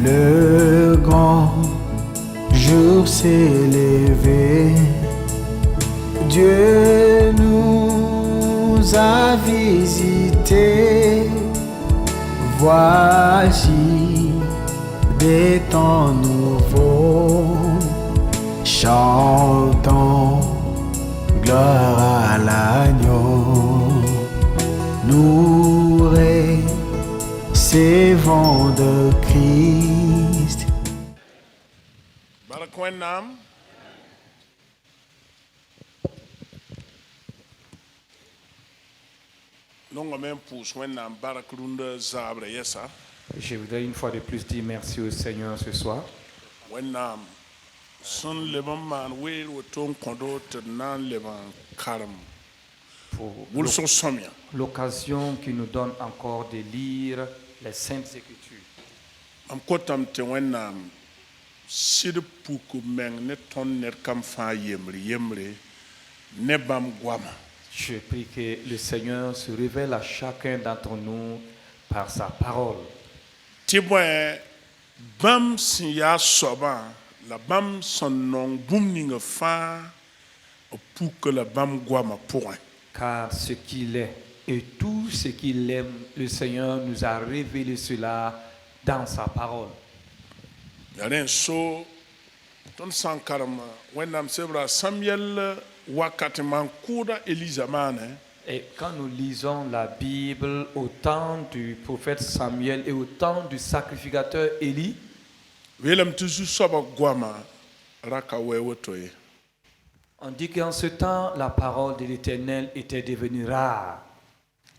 Le grand jour s'est levé, Dieu nous a visités. Voici des temps nouveaux, chantons gloire à l'agneau. Nous recevons de Christ. Barakwenam. Non, même pour Wenam Barakrunda Zabre Yesa. Je voudrais une fois de plus dire merci au Seigneur ce soir. Wenam Son Leban Man, Will, Ton Kondo, Nan Leban Karam. Pour Wilson Somia. l'occasion qui nous donne encore de lire les Saintes Écritures. Am Kotam Te Wenam Sid Puku Meng ne Ton Net Kamfa Yemri, Nebam Guama. Je prie que le Seigneur se révèle à chacun d'entre nous par sa parole. Tibwe Bam Siya Soba, la Bam Son Non Booming Fa, pour que la Bam Guama point. Car ce qu'il est et tout ce qu'il aime, le Seigneur nous a révélé cela dans sa parole. Yaren so ton sankarama wenam sebra Samuel wakatiman kuda Elizamane. Et quand nous lisons la Bible au temps du prophète Samuel et au temps du sacrificateur Élie, Welem tuzu soba guama raka wewotoye. on dit qu'en ce temps, la parole de l'Éternel était devenue rare.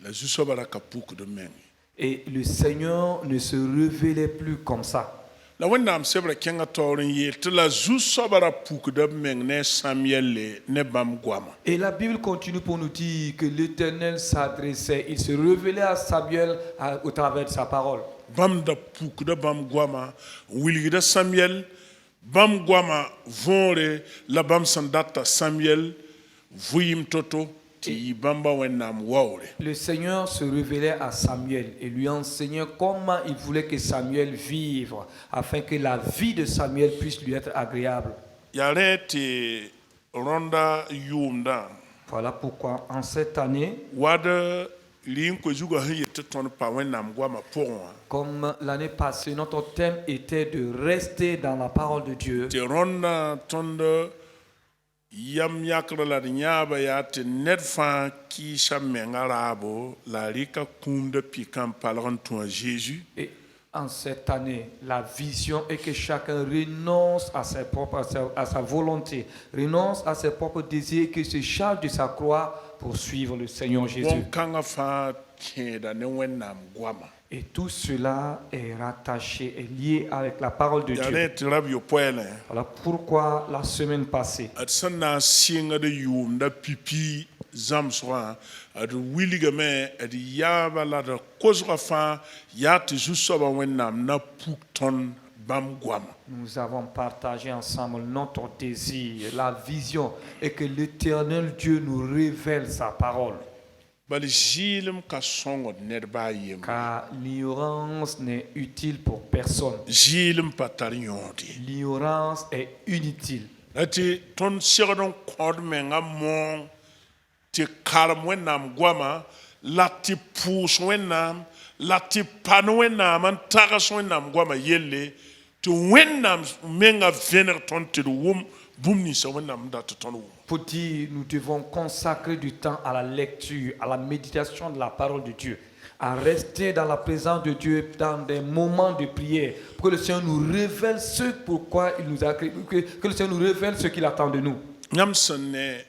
La zusoba raka puk de meng. Et le Seigneur ne se révélait plus comme ça. La wenam sebra kenga torin ye te la zusoba ra puk de meng ne Samuel le ne bam guama. Et la Bible continue pour nous dire que l'Éternel s'adressait, il se révélait à Samuel au travers de sa parole. Bam da puk de bam guama wilgi de Samuel bam guama vonre la bam sandata Samuel vuyim toto ti bamba wenam wawre. Le Seigneur se révélait à Samuel et lui enseignait comment il voulait que Samuel vive afin que la vie de Samuel puisse lui être agréable. Yare te ronda yumda Voilà pourquoi en cette année, wada lin ko zuga hiye te ton pa wenam guama pourwa comme l'année passée, notre thème était de rester dans la parole de Dieu. te ronda tonde yam yakra la nyaba ya te net fa ki sa mengarabo la rika kunde pikam palon ton Jésus. Et en cette année, la vision est que chacun renonce à sa volonté, renonce à ses propres désirs, que se charge de sa croix pour suivre le Seigneur Jésus. Bon kanga fa tienda ne wenam guama. Et tout cela est rattaché et lié avec la parole de Dieu. Yare te rab yo poele Voilà pourquoi la semaine passée, at sanna singa de yumda pipi zamswa at wiligame at yaba la de kozra fa ya te zusoba wenam na pukton bam guama. nous avons partagé ensemble notre désir, la vision, et que l'Éternel Dieu nous révèle sa parole. Bali jilim ka songo nedba yem Car l'ignorance n'est utile pour personne. jilim patar yodi L'ignorance est inutile. ati ton sigadon kod menga mon ti karam wenam guama lati pus wenam lati pan wenam an tagas wenam guama yelle to wenam menga vener ton ti wum bumni sa wenam dat ton wum. Pour dire, nous devons consacrer du temps à la lecture, à la méditation de la parole de Dieu, à rester dans la présence de Dieu dans des moments de prière, pour que le Seigneur nous révèle ce pourquoi il nous a créé, que le Seigneur nous révèle ce qu'il attend de nous. Nyam sene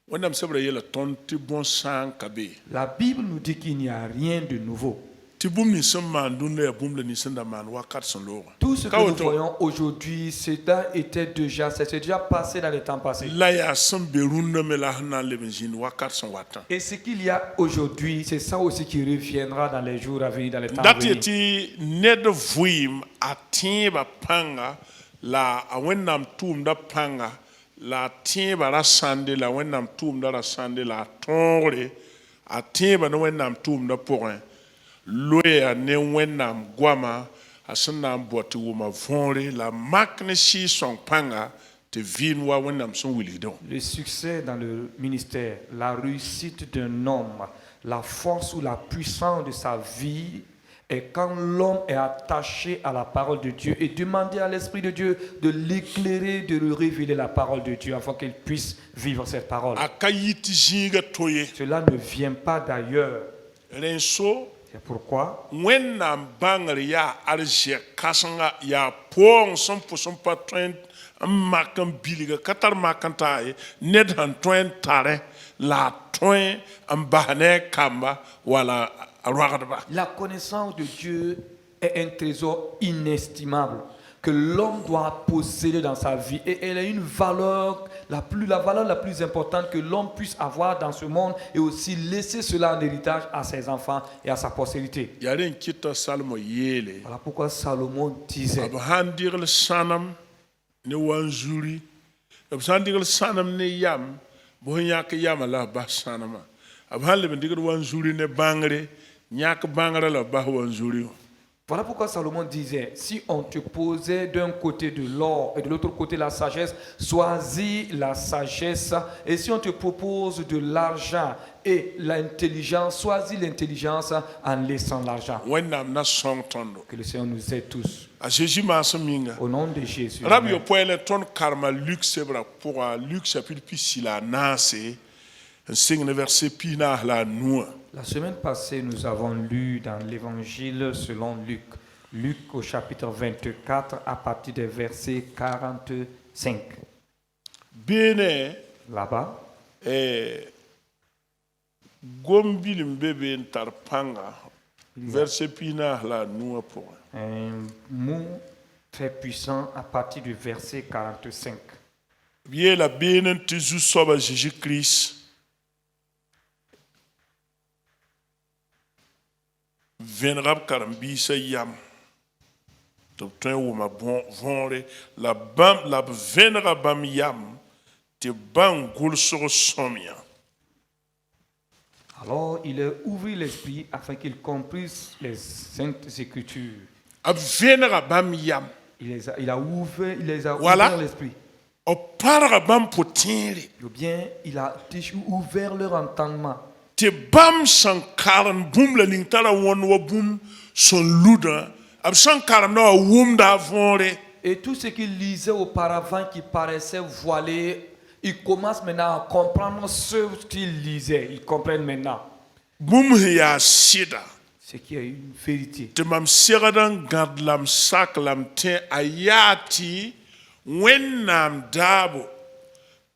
wenam sabra yela ton ti bon sang kabe La Bible nous dit qu'il n'y a rien de nouveau. ti bumni sa man dunde ya bumle ni senda man wakat son lora. Tout ce que nous voyons aujourd'hui, cela était déjà, c'est déjà passé dans les temps passés. La ya sambe runda me la hana lebenjin wakat son watan. Et ce qu'il y a aujourd'hui, c'est ça aussi qui reviendra dans les jours à venir, dans les temps à Dati venir. ti ned vuim atiba panga la awenam tum da panga la tiba la sande la wenam tum da la sande la tongre atiba no wenam tum da porin loya ne wenam guama a sẽn na n bao tɩ wʋma võore la mak ne sɩɩ sõng pãnga tɩ vɩɩn wa wẽnnaam sẽn wilgdẽ wã. Le succès dans le ministère, la réussite d'un homme, la force ou la puissance de sa vie est quand l'homme est attaché à la parole de Dieu et demander à l'Esprit de Dieu de l'éclairer, de lui révéler la parole de Dieu afin qu'il puisse vivre cette parole. A ka yɩ tɩ zĩiga to ye. Cela ne vient pas d'ailleurs. Rẽ so C'est pourquoi wẽnnaam bãngr yaa arzɛk kãsenga yaa poong sẽn pʋs n pa tõe n mak n bilga ka tar mak n taa ye ned sẽn tõe n tare la a tõe n bas ne a kamba wala a roagdba. la connaissance de Dieu est un trésor inestimable que l'homme doit posséder dans sa vie. Et elle est une valeur, la valeur la plus importante que l'homme puisse avoir dans ce monde et aussi laisser cela en héritage à ses enfants et à sa postérité. yaa rẽ n kɩta salmo yeele Voilà pourquoi Salomon disait, b sãn dɩgl sãnem ne wanzuri b sãn dɩgl sãnem ne yam bf yãk yamã la b bas sãnemã b sãn leb n dɩgd wanzuri ne bãngre yãk bãngrã la b bas wanzuri wã. voilà pourquoi Salomon disait, si on te posait d'un côté de l'or et de l'autre côté la sagesse, choisis la sagesse. Et si on te propose de l'argent et l'intelligence, choisis l'intelligence en laissant l'argent. wẽnnaam na sõng tõndo Que le Seigneur nous aide tous. a Jésus maasem yĩnga Au nom de Jésus. rab Amen. yopoɛɛlẽ tõnd karema Luk sebrã pʋga Luk chapitre pisi la a naase n sɩng ne verset pis naas la a nuã. La semaine passée, nous avons lu dans l'évangile selon Luc. Luc au chapitre 24 à partir des versets 45. beene Là-bas, gom-bilim be be n tar pãnga verset pis naas la a nuã pʋgẽ. un mot très puissant à partir du verset 45. b yeela beene tɩ zu-soaba Jésus-Kirist vẽnega b karen-biisã yam tɩ b tõe n wʋma võore la b vẽnega bãmb yam tɩ bãng gʋlsg sõmyã. Alors, il a ouvert l'esprit afin qu'il comprisse les saintes écritures. B vẽnega bãmb yam Il a ouvert Voilà. ouvert l'esprit. b parga bãmb pʋ-tẽere Ou bien, il a ouvert leur entendement. tɩ bãmb sẽn karem bũmb la ning tara wõnd wa bũmb sẽn ludã b sẽn karemda wã wʋmda a võore. Et tout ce qu'il lisait auparavant qui paraissait voilé, il commence maintenant à comprendre ce qu'il lisait. Il comprend maintenant bũmb sẽn yaa sɩda ce qui est une vérité. tɩ mam segd n gãd la m sak la m tẽ a yaa tɩ wẽnnaam daabo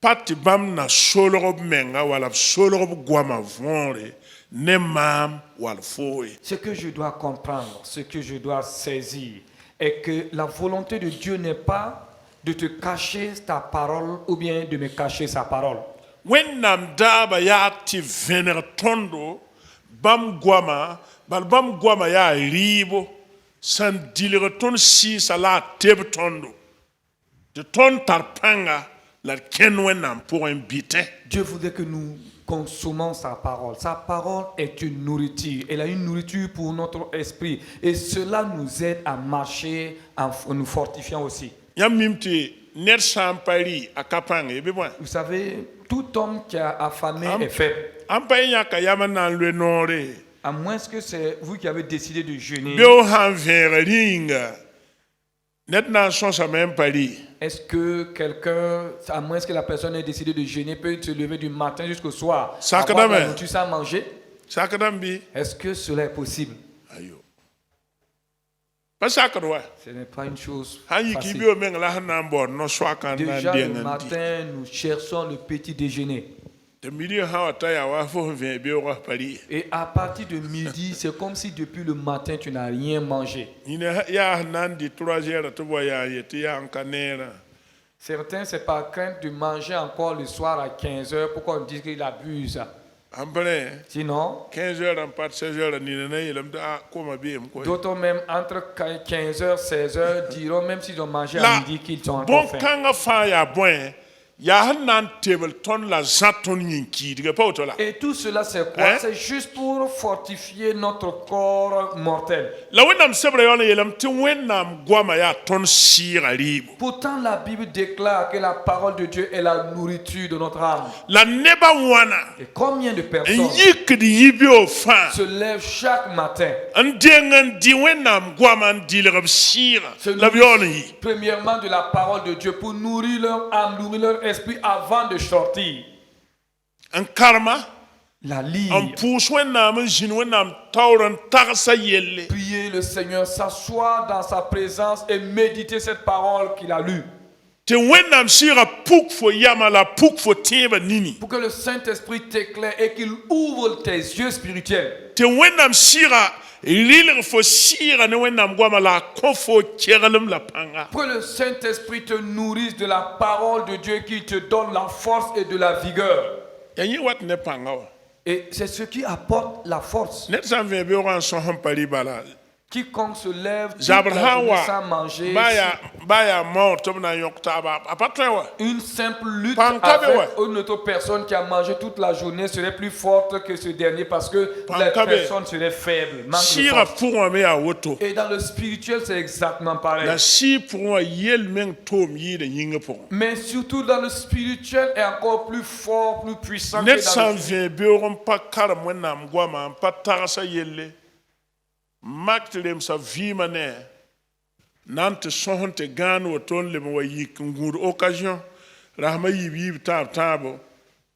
pa tɩ bãmb na solg b menga wala b solg b goamã võore ne maam wall fooye. Ce que je dois comprendre, ce que je dois saisir, est que la volonté de Dieu n'est pas de te cacher ta parole ou bien de me cacher sa parole. wẽnnaam daaba yaa tɩ vẽneg tõndo bãmb goamã bal bãmb goamã yaa rɩɩbo sẽn dilg tõnd sɩɩsa la a teb tõndo tɩ tõnd tar pãnga la d kẽnd wẽnnaam pʋgẽ bɩtẽ. Dieu voudrait que nous consommons sa parole. Sa parole est une nourriture. Elle a une nourriture pour notre esprit. Et cela nous aide à marcher en nous fortifiant aussi. Yãmb mim tɩ ned sã n pa rɩ a ka pãng ye bɩ bõe. Vous savez, tout homme qui a affamé est faible. N pa y yãka yam n na n loe noore À moins que c'est vous qui avez décidé de jeûner. beo sãn vẽega rĩnga ned na n sõsame n pa rɩ. Est-ce que quelqu'un, à moins que la personne ait décidé de jeûner, peut se lever du matin jusqu'au soir, Ça, avoir de quand la même. nourriture sans manger? Sakd n bɩ Est-ce que cela est possible? ayo pa sakd wa Ce n'est pas une chose sãn yik y facile. beo meng la sẽn na n baood no-soakã n na n Déjà deng le n di matin, nous cherchons le petit déjeuner. tɩ midi sã wa ta yaa wa fo sẽn vẽe beoogã pa rɩ. Et à partir de midi, c'est comme si depuis le matin, tu n'as rien mangé. yĩna yaa sẽn na n dɩ 3 heures tɩ b wa yaa n yetɩ yaa n ka neerã. Certains, c'est par crainte de manger encore le soir à 15 heures pour qu'on dise qu'il abuse. n prẽ Sinon, 15 heures n pat 16 heures nina na yeelame tɩ a koma beem koy. d'autres même entre 15 heures, 16 heures diront, même s'ils ont mangé à La midi, qu'ils sont encore faim. bõn-kãngã fãa yaa bõe ya han nan table ton la zaton yin ki pas auto là. Et tout cela, c'est quoi? Hein? C'est juste pour fortifier notre corps mortel. La wennam sebre yon yelam ti wennam gwama ya ton sira libo. Pourtant, la Bible déclare que la parole de Dieu est la nourriture de notre âme. La neba wana Et combien de personnes yik di yibi o fa se lèvent chaque matin, an dengan di wennam gwama an di le sira se la yon yi. nourrissent premièrement de la parole de Dieu pour nourrir leur âme, nourrir leur esprit avant de sortir. An karma La an lire, pus wennam an jin wennam tawran tagsa yelle. prier le Seigneur, s'asseoir dans sa présence et méditer cette parole qu'il a lue. Te wennam sira puk fo yama la puk fo teba nini. Pour que le Saint-Esprit t'éclaire et qu'il ouvre tes yeux spirituels. Te wennam sira lilr fo sira ne wennam gwama la kofo kegalum la panga. Pour que le Saint-Esprit te nourrisse de la parole de Dieu qui te donne la force et de la vigueur. Yanyi wat ne panga wa. Et c'est ce qui apporte la force. Net san ve be ran son han pali bala. Quiconque se lève toute Jabr la journée hawa sans manger, baya mort tom na yokta ba apatwa wa. une simple lutte Pankabe, avec ouais. une autre personne qui a mangé toute la journée serait plus forte que ce dernier parce que la Pankabe. personne serait faible, manque de Sira force. pour me a woto. Et dans le spirituel, c'est exactement pareil. Na si pour moi yel men tom yi de yinga pour. Mais surtout dans le spirituel est encore plus fort, plus puissant que Net dans san le ve be ran pa karam wennam gwama pa tarasa yelle. Maktlem sa vima ne nante sohonte gano woton le mo yik ngur occasion rahma yibi tabo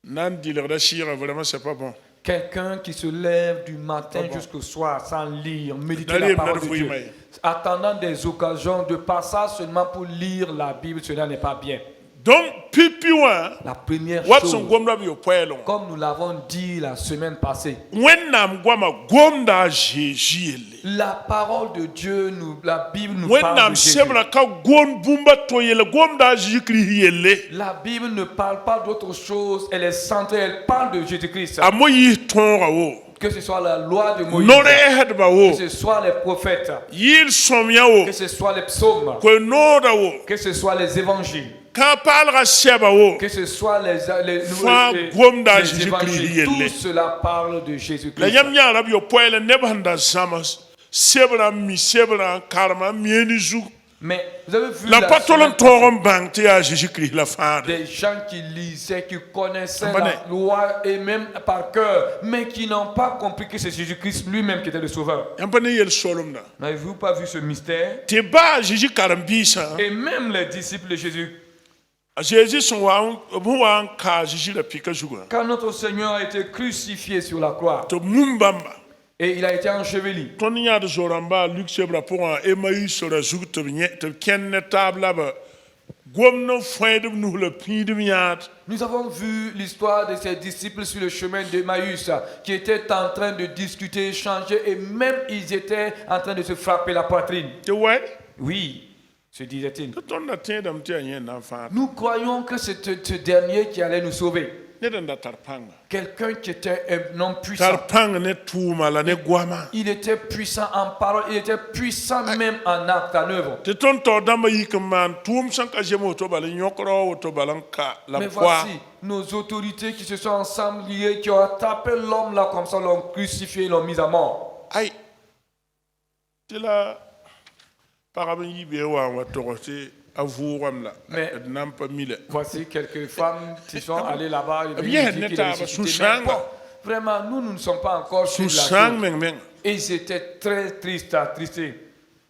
nan dilre da shira vraiment c'est pas bon. Quelqu'un qui se lève du matin jusqu'au soir sans lire, méditer D'aller la parole de me Dieu, fouiller. attendant des occasions de passage seulement pour lire la Bible, cela n'est pas bien. Donc pipi wa La première watson chose, gomda bi poelo comme nous l'avons dit la semaine passée, wennam gwama gomda jésus la parole de Dieu, la Bible nous parle wennam de Jésus. sebra ka gon bumba to yele gomda jikri yelle La Bible ne parle pas d'autre chose, elle est centrée, elle parle de Jésus-Christ. amoyi tonra wo Que ce soit la loi de Moïse, nore hedba wo que ce soit les prophètes, yil somya wo que ce soit les psaumes, ko noda wo que ce soit les évangiles, ka palra seba wo que ce soit les gomda les jikri évangiles, yelle tout cela parle de la Jésus-Christ. yam nya rab yo poele nebanda samas sebra mi sebra karma mieni zu Mais vous avez vu la la patolon semaine passée, toron bang te a Jésus-Christ la fade des gens qui lisaient, qui connaissaient Comprenez? la loi et même par cœur, mais qui n'ont pas compris que c'est Jésus-Christ lui-même qui était le sauveur. yampane yel solom na N'avez-vous pas vu ce mystère? te ba Jésus karambisa Et même les disciples de Jésus, Jésus son wa ka Jésus la pika juga quand notre Seigneur a été crucifié sur la croix to mumbamba et il a été enseveli, ton nya de zoramba Luc sebra pour un Emmaüs sur la zug te kenne table là gomno fayde nu le pide miat nous avons vu l'histoire de ces disciples sur le chemin d'Emmaüs qui étaient en train de discuter, échanger et même ils étaient en train de se frapper la poitrine. te ouais Oui, se disait-il. ton na tendam te anya na fa Nous croyons que c'est ce dernier qui allait nous sauver. ne da tarpanga Quelqu'un qui était un homme puissant. tarpanga ne tuma la ne gwama Il était puissant en parole, il était puissant même en acte, en œuvre. te ton to dama yikman tum sanka jemo to bala nyokro to balanka la Mais foi voici nos autorités qui se sont ensemble liées, qui ont attrapé l'homme là comme ça, l'ont crucifié, l'ont mis à mort. ay tila paraben yibe wa torote avuram la Mais- nampa mile Voici quelques femmes qui sont allées là-bas. Et bien, ils disent qu'il neta, est ressuscité. sous-sang. Mais bon, vraiment, nous ne sommes pas encore sur la susang chose. meng Et ils étaient très tristes, attristés.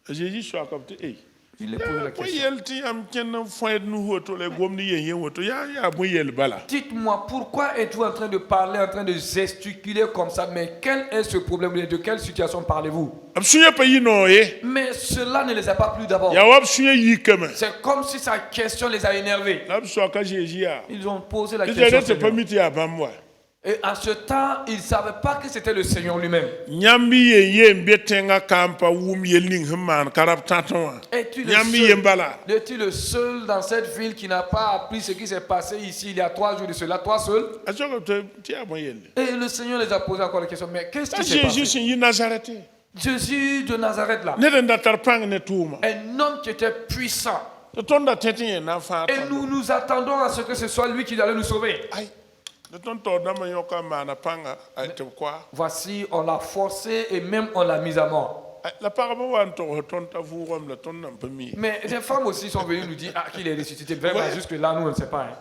Jésus soit comme hey Il les posait la ya question. yel ti am ken foyed nu hoto le gomni yen woto ya mo yel bala Dites-moi, pourquoi êtes-vous en train de parler, en train de gesticuler comme ça? Mais quel est ce problème? De quelle situation parlez-vous? am sunya pa yino e Mais cela ne les a pas plu d'abord. ya wab sunya yikama C'est comme si sa question les a énervés. lab so ka Jésus ya Ils ont posé la tu question. au te pas Seigneur. miti abamwa Et à ce temps, ils ne savaient pas que c'était le Seigneur lui-même. nyambi yen betenga kampa wum yelning hman karab taton Es-tu le nyambi seul- yen bala es-tu le seul dans cette ville qui n'a pas appris ce qui s'est passé ici il y a 3 jours de cela? Toi seul? asoko te ti amo yel Et le Seigneur les a posé encore la question. Mais qu'est-ce ta qui s'est Jésus passé? sin yi Nazareth Jésus de Nazareth là, ne den da tarpang ne tuma un homme qui était puissant, to ton da tete na fa Et nous nous attendons à ce que ce soit lui qui allait nous sauver. ai de ton to da man yoka mana panga ai te kwa Voici, on l'a forcé et même on l'a mis à mort. la paraba wan to ton ta vuram la ton nan pami Mais les femmes aussi sont venues nous dire qu'il est ressuscité. Vraiment, Ouais. jusque-là, nous, on ne sait pas. Hein.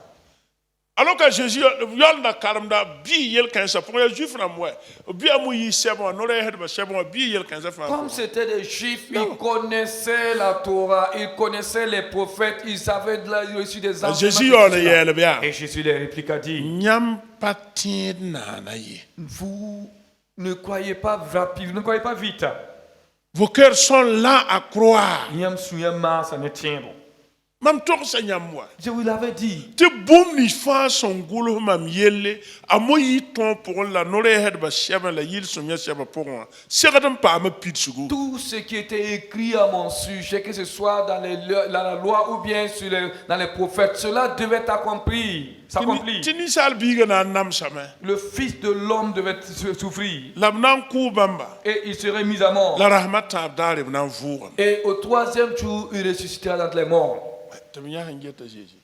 alors que Jésus yol na karamda bi yel kan sa pour juif na moi bi amu yi sebon no re ba sebon bi yel kan sa fa Comme c'était des juifs, ils connaissaient la Torah, ils connaissaient les prophètes, ils avaient reçu des enseignements. Jésus yol yel bien Et Jésus les répliqua dit, nyam patin na na yi vous ne croyez pas rapide, ne croyez pas vite. vos cœurs sont là à croire Yam souyama, ça ne tient pas. mam tok sa nyam wa Je vous l'avais dit. te boum ni fa son gulu mam yelle amoyi ton pour la no re het ba sebon la yil so nya sebon pour moi segadam pa ma pitsugo Tout ce qui était écrit à mon sujet, que ce soit dans la loi ou bien dans les prophètes, cela devait s'accomplir. tini sal biga na nam sama Le Fils de l'homme devait souffrir lam nan ku bamba et il serait mis à mort. la rahmat abdare nan vuram Et au troisième jour, il ressuscitera d'entre les morts. tamiya hangeta Jésus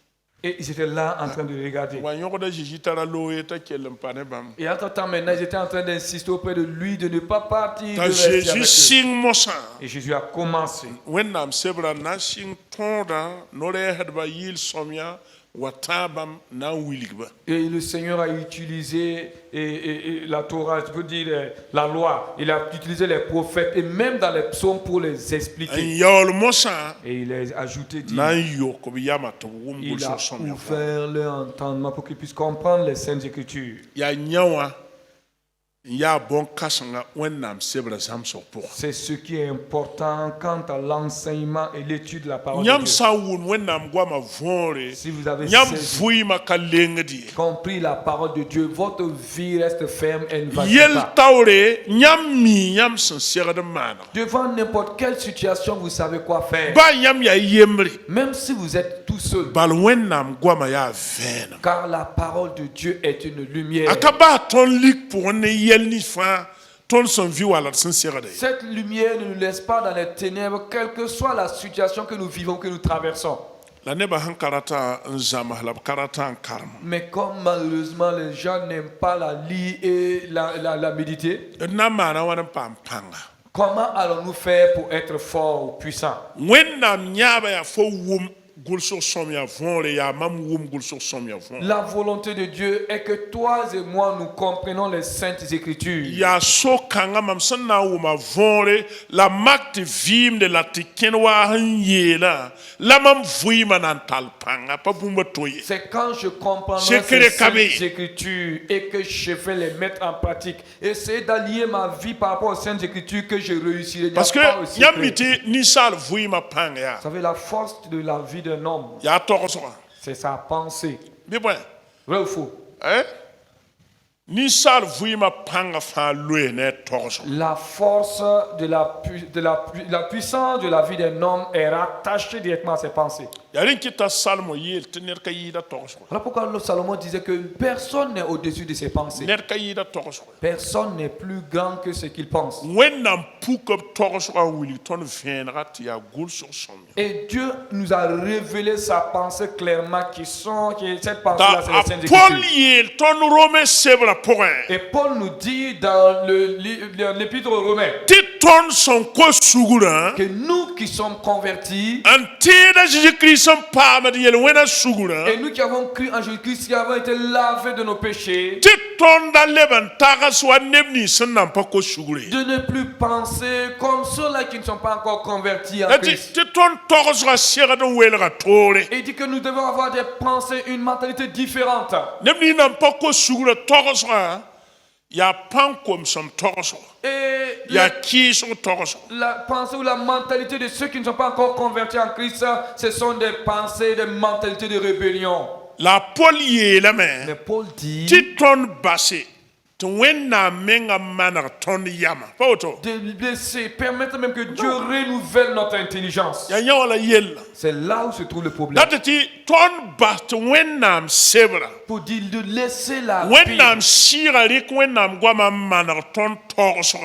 Et ils étaient là en train de regarder. wa yoko da Jésus tara loye ta kelem pane bam Et entre-temps, maintenant, ils étaient en train d'insister auprès de lui de ne pas partir. De ta rester avec Jésus eux. sing mosa Et Jésus a commencé. wennam sebra na sing tonda no re het ba yil somya wa tabam na wiligba Et le Seigneur a utilisé et la Torah, je peux dire la loi. Il a utilisé les prophètes et même dans les psaumes pour les en expliquer. yol mosa Et il a ajouté, dit, na yo ko yama to wum gul il a so somya ouvert leur entendement pour qu'ils puissent comprendre les Saintes Écritures. ya nyawa ya bon kasanga wennam sebra sam so pour C'est ce qui est important quant à l'enseignement et l'étude de la parole de nyam Dieu. sa wun wennam gwa ma vonre Si vous avez nyam saisi, vui ma kalengdi compris la parole de Dieu, votre vie reste ferme et ne va yel pas. tawre nyam mi nyam sen segda mana Devant n'importe quelle situation, vous savez quoi faire. ba nyam ya yemri Même si vous êtes tout seul. bal wennam gwa ma ya vena Car la parole de Dieu est une lumière. akaba ton lik pour ne yel ni fa ton son vie wala sen segda Cette lumière ne nous laisse pas dans les ténèbres, quelle que soit la situation que nous vivons, que nous traversons. la ne ba han karata nzama la karata en karma Mais comme malheureusement les gens n'aiment pas la lire et la méditer, na mana wana pam panga comment allons-nous faire pour être forts ou puissants? wennam nyaba ya fo wum gul so somya vonre ya mam wum gul so somya von La volonté de Dieu est que toi et moi nous comprenons les saintes écritures. ya so kanga mam sanna wuma vonre la makte vim de la tikenwa hanyela la mam vuima nan talpanga pa bumba toye C'est quand je comprends C'est ces que les saintes cabés. écritures et que je vais les mettre en pratique. Essayer d'allier ma vie par rapport aux saintes écritures que je réussirai. Il n'y a parce que pas aussi nyamiti ni sal vuima panga ya Vous savez, la force de la vie d'un homme, ya tokoso c'est sa pensée. bi bon Vrai ou faux? ni sal vuima panga fa loe ne tokoso La force la puissance de la vie d'un homme est rattachée directement à ses pensées. yarin kita salmo yel tener ka yida tokoso Voilà pourquoi le Salomon disait que personne n'est au-dessus de ses pensées. ner ka yida tokoso Personne n'est plus grand que ce qu'il pense. wennam puka tokoso a wili ton venra ti ya gul so somya Et Dieu nous a révélé sa pensée clairement qui est cette ta pensée-là, c'est les Saintes Paul Écritures. yel ton rome sebra point Et Paul nous dit dans l'épître aux Romains ti ton son ko sugura que nous qui sommes convertis antida Jésus-Christ son pama de yel wena sugura et nous qui avons cru en Jésus-Christ, qui avons été lavés de nos péchés, ti ton da leban taga swa nebni sanam pa ko sugure de ne plus penser comme ceux-là qui ne sont pas encore convertis en ti Christ. ton tokoso a sera do welga tore Et il dit que nous devons avoir des pensées, une mentalité différente. nebni nam pa ko sugura tokoso ya pan kom som tokoso Et ya ki so tokoso la pensée ou la mentalité de ceux qui ne sont pas encore convertis en Christ, ce sont des pensées, des mentalités de rébellion. la Paul yela Mais me Paul dit ti ton basse to wenna menga manar ton yama pa auto de laisser, permettre même que Dieu renouvelle notre intelligence. ya nyawala yella C'est là où se trouve le problème. datati ton bas to wennam sebra Pour dire de laisser la wennam vie. sira rik wennam gwama manar ton tokoso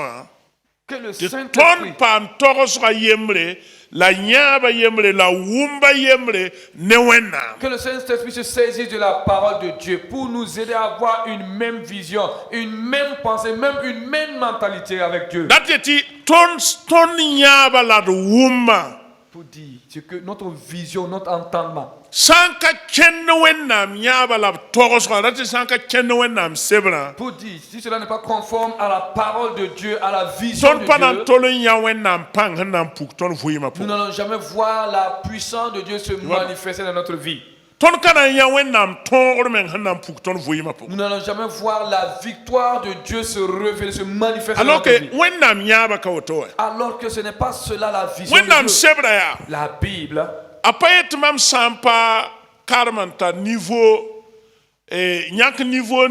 Que le Te Saint-Esprit, ton pan torosra yemre, la nyaba yemre, la wumba yemre, ne wennam. que le Saint-Esprit se saisisse de la parole de Dieu pour nous aider à avoir une même vision, une même pensée, même une même mentalité avec Dieu. Dateti ton nyaba la wumba. Pour dire c'est que notre vision, notre entendement, Sanka kenne wennam nyaba la torosra, dati sanka kenne wennam sebra. pour dire si cela n'est pas conforme à la parole de Dieu, à la vision Ton de panan Dieu, tolo nya wennam pang hanam puk ton vuyima nous puk. n'allons jamais voir la puissance de Dieu se manifester dans notre vie. Ton kana nya wennam ton men hanam puk ton vuyima puk. Nous n'allons jamais voir la victoire de Dieu se révéler, se manifester dans Alors notre que vie. wennam nyaba kawoto. Alors que ce n'est pas cela la vision de Wennam Dieu. sebra ya. La Bible, Apayet mam sampa karmanta niveau nyak niveau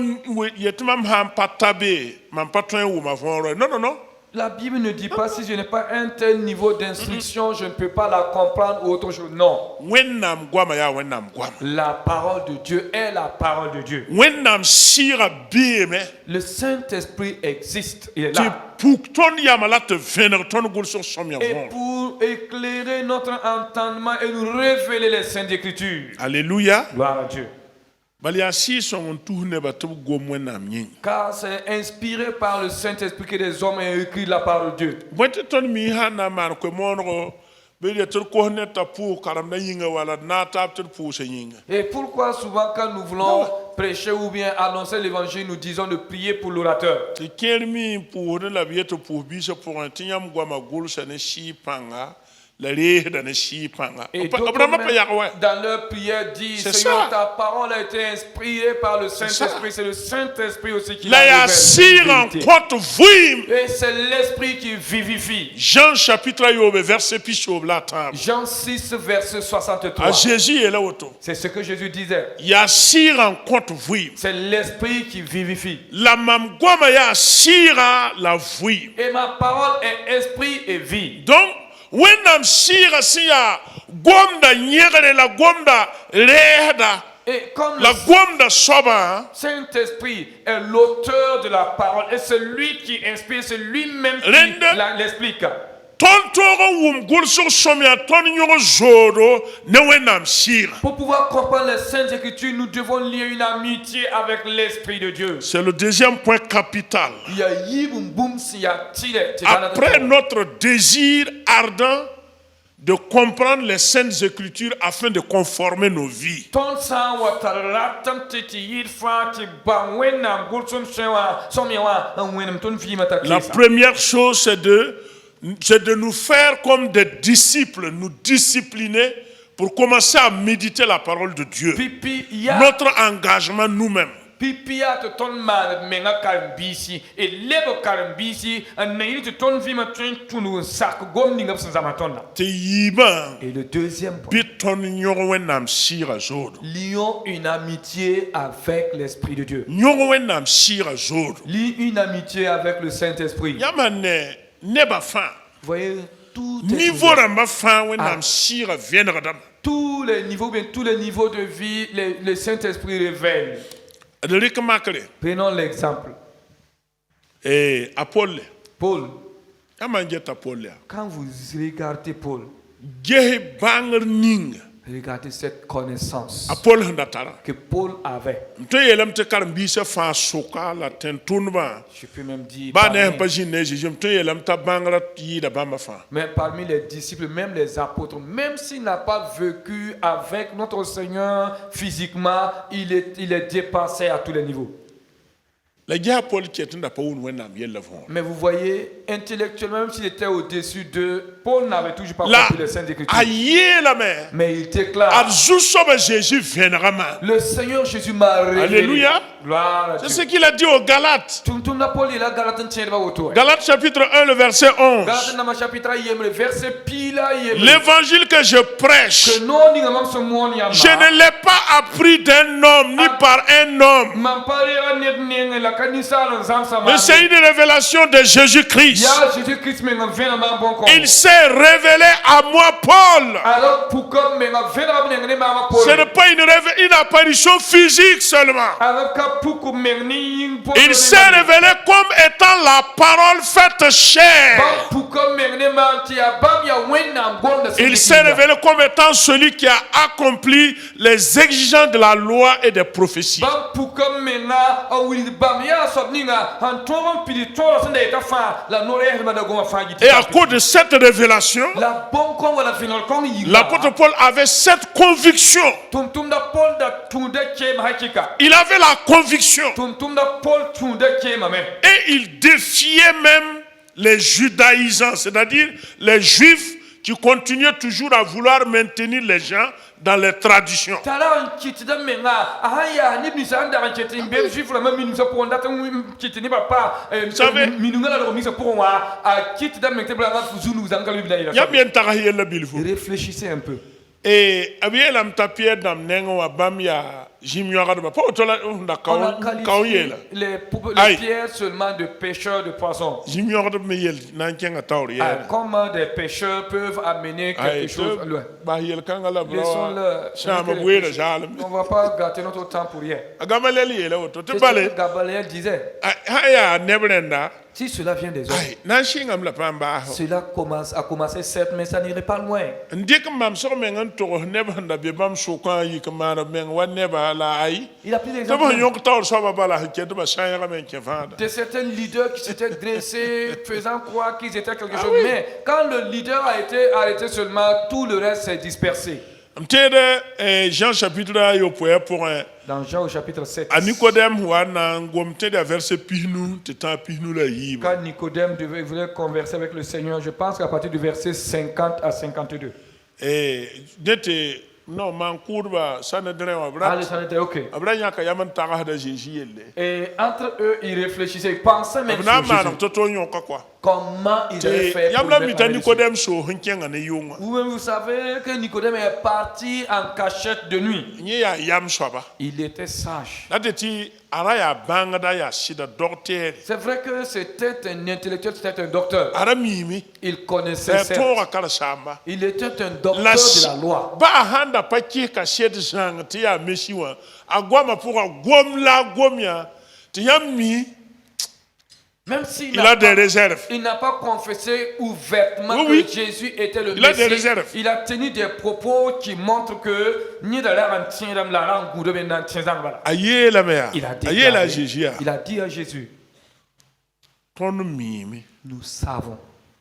yetmam ham patabe mam patwen ou ma voro. Non. la Bible ne dit pas si je n'ai pas un tel niveau d'instruction, je ne peux pas la comprendre ou autre chose. Non. Wennam gwama ya wennam gwama. La parole de Dieu est la parole de Dieu. Wennam sira beme Le Saint-Esprit existe. Il est ti là. puk ton yamala te vener ton gul sur somya Et voro. pour éclairer notre entendement et nous révéler les Saintes Écritures. Alléluia. Gloire à Dieu. Bali asi son tuhne batu gom wennam nyin. Car c'est inspiré par le Saint-Esprit que des hommes ont écrit la parole de Dieu. Wente ton mi hana man ko monro be de tur ko ne ta pu karam na yinga wala na ta tur pu se yinga. Et pourquoi souvent quand nous voulons prêcher ou bien annoncer l'évangile, nous disons de prier pour l'orateur. Ti kermi pu ne la bieto pu bi se pour un tinyam gwa ma gul se ne shi panga la re da ne shi panga. Et d'autres Abraham même, pa yakwe. dans leur prière disent, C'est Seigneur, ça. ta parole a été inspirée par le Saint-Esprit. C'est le Saint-Esprit aussi qui La la ya révèle. sir en vérité. compte vuim. Et c'est l'Esprit qui vivifie. Jean chapitre yobe verset picho la table. Jean 6, verset A 63. Jésus est là auto. C'est ce que Jésus disait. Ya sir en compte vuim. C'est l'Esprit qui vivifie. La mam gwa ma ya sira la vuim. Et ma parole est esprit et vie. Donc, wennam sira siya gomda nyegere la gomda lehda Et comme la le gomda soba Saint-Esprit est l'auteur de la parole et c'est lui qui inspire, c'est lui-même qui Rende. l'explique. ton toro wum gul sur somia ton nyogo zoro ne wennam sira. Pour pouvoir comprendre les Saintes Écritures, nous devons lier une amitié avec l'Esprit de Dieu. C'est le deuxième point capital. Il y a yibum boum si ya tire, tu vas Après dans- notre désir ardent de comprendre les saintes écritures afin de conformer nos vies. Ton sang wa taratam titi yir fa ti ba wenam gulsun sewa somyewa an wenam ton fi mata La kisa. première chose, c'est de nous faire comme des disciples, nous discipliner pour commencer à méditer la parole de Dieu. Pipi ya Notre engagement nous-mêmes. pipi ya te ton man menga karambisi et lebo karambisi an nayi te ton fi mata tunu sak gom ni ngap sanzama tonna. Te yiba Et le deuxième point, biton nyoro wenam sira zodo. lions une amitié avec l'Esprit de Dieu. Nyoro wenam sira zodo. Lie une amitié avec le Saint-Esprit. Yamane neba fan. Vous voyez, tout est Niveau ouvert. ramba fan wenam Ah. sira viendra dam. Tous les niveaux, bien tous les niveaux de vie, le Saint-Esprit révèle. Adelik makle. Prenons l'exemple. Apollo. Paul, Yaman jet Apollo. quand vous regardez Paul, Gehe banger ning. regardez cette connaissance Apollo ndatara. que Paul avait. Mto yelam te karmbi se fa soka la tentunba. Je peux même dire, Ba ne parmi, pa jine jim to yelam ta bangra yi da bamba fa. mais parmi les disciples, même les apôtres, même s'il n'a pas vécu avec notre Seigneur physiquement, il est dépassé à tous les niveaux. La gya Paul qui est nda pa won wenam yella fon. Mais vous voyez, intellectuellement, même s'il était au-dessus d'eux, Paul n'avait toujours pas La compris les Saintes Écritures. aye la me. Mais il déclare, Arzu soba Jésus viendra man. le Seigneur Jésus m'a révélé. Alléluia. Gloire à C'est Dieu. ce qu'il a dit aux Galates. Tum na Paul il a Galaten tiens ba woto. Galates chapitre 1 le verset 11. Galaten na ma chapitre yemre verset pila yemre. L'évangile que je prêche, Que non ni ngam so mon yama. je ne l'ai pas appris d'un homme ni par un homme. Man pare net ne la Mais c'est une révélation de Jésus-Christ. Il s'est révélé à moi, Paul. Ce n'est pas une apparition physique seulement. Il s'est révélé comme étant la parole faite chair. Il s'est révélé comme étant celui qui a accompli les exigences de la loi et des prophéties. Et à cause de cette révélation, l'apôtre Paul avait cette conviction. Il avait la conviction. Et il défiait même les judaïsants, c'est-à-dire les juifs qui continuaient toujours à vouloir maintenir les gens dans les traditions. Réfléchissez un peu. Et bien la mtapie dam nengo wa bamia jimyoga ba po tola On a kaoyela qualifié les pierres seulement de pêcheurs de poissons. jimyoga me yel nankenga tawri ya Comment des pêcheurs peuvent amener quelque chose loin. ba yel kanga la Laissons-le. chama bouera jalem On ne va pas gâter notre temps pour rien. agamaleli yela oto te C'est ce bale que Gabriel disait. haya nebrenda Si cela vient des hommes, nanshingam la pamba cela a commencé certes, mais ça n'irait pas loin. ndik mam so mengan to nebrenda be bam so kwa yi kamana men wa neba la ai Il a pris to l'exemple bo yok tawr so ba bala ke to ba shayra men ke fada de certains leaders qui s'étaient dressés, faisant croire qu'ils étaient quelque chose. Mais quand le leader a été arrêté seulement, tout le reste s'est dispersé. mtede Jean chapitre ayo pour un Dans Jean au chapitre 7, a Nicodème wana ngomte de verset pihnu teta pihnu la yiba quand Nicodème voulait converser avec le Seigneur, je pense qu'à partir du verset 50 à 52. dete no man kurba sanadre wa bra Allez, ça était ok. abra nyaka yaman taga da Jésus yelle Et entre eux, ils réfléchissaient, ils pensaient même abna sur man Jésus. to to nyoka kwa Comment ils allaient faire pour yamla le mita mettre en Nicodème so hunkenga ne yunga Vous savez que Nicodème est parti en cachette de nuit. nye ya yam soba Il était sage. dateti ara ya bangada ya sida docteur C'est vrai que c'était un intellectuel, c'était un docteur. ara mimi Il connaissait certes. to kala samba Il était un docteur la de la loi. ba handa pa ki ka shed jang ti ya meshiwa agwama pour gwomya ti yammi Même s'il il a des réserves. il n'a pas confessé ouvertement Oui, que Jésus était le Il a des Messie. réserves. Il a tenu des propos qui montrent que ni de la rentine, la langue, de la Aye la mea. Il a Aye la déclaré, Jésus. il a dit à Jésus, Ton mimi. nous savons.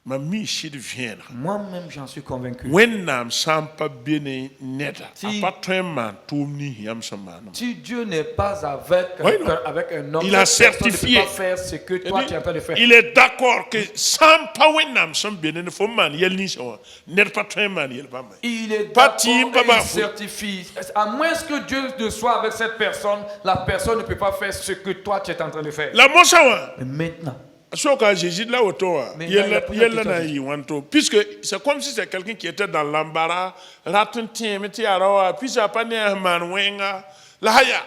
Ma mi shid viendra. Moi-même, j'en suis convaincu. When nam sampa bene neta. Si- Apatren man tumni yam samana. Si Dieu n'est pas avec, Oui, non. avec un homme, Il a cette personne certifié. ne peut pas faire ce que toi tu es en train de faire. Il est d'accord que sampa when nam sam bene ne fo man yel ni so. Net patren man yel ba man. Il est Pas d'accord team, et pas il bafou. certifie. À moins que Dieu ne soit avec cette personne, la personne ne peut pas faire ce que toi tu es en train de faire. La mosawa. Mais maintenant, Soka Jésus là autour. Mais Il là, il a posé la question. na yi wanto puisque c'est comme si c'est quelqu'un qui était dans l'embarras, ratuntin meti arawa, puis ça pas né man wenga. La haya.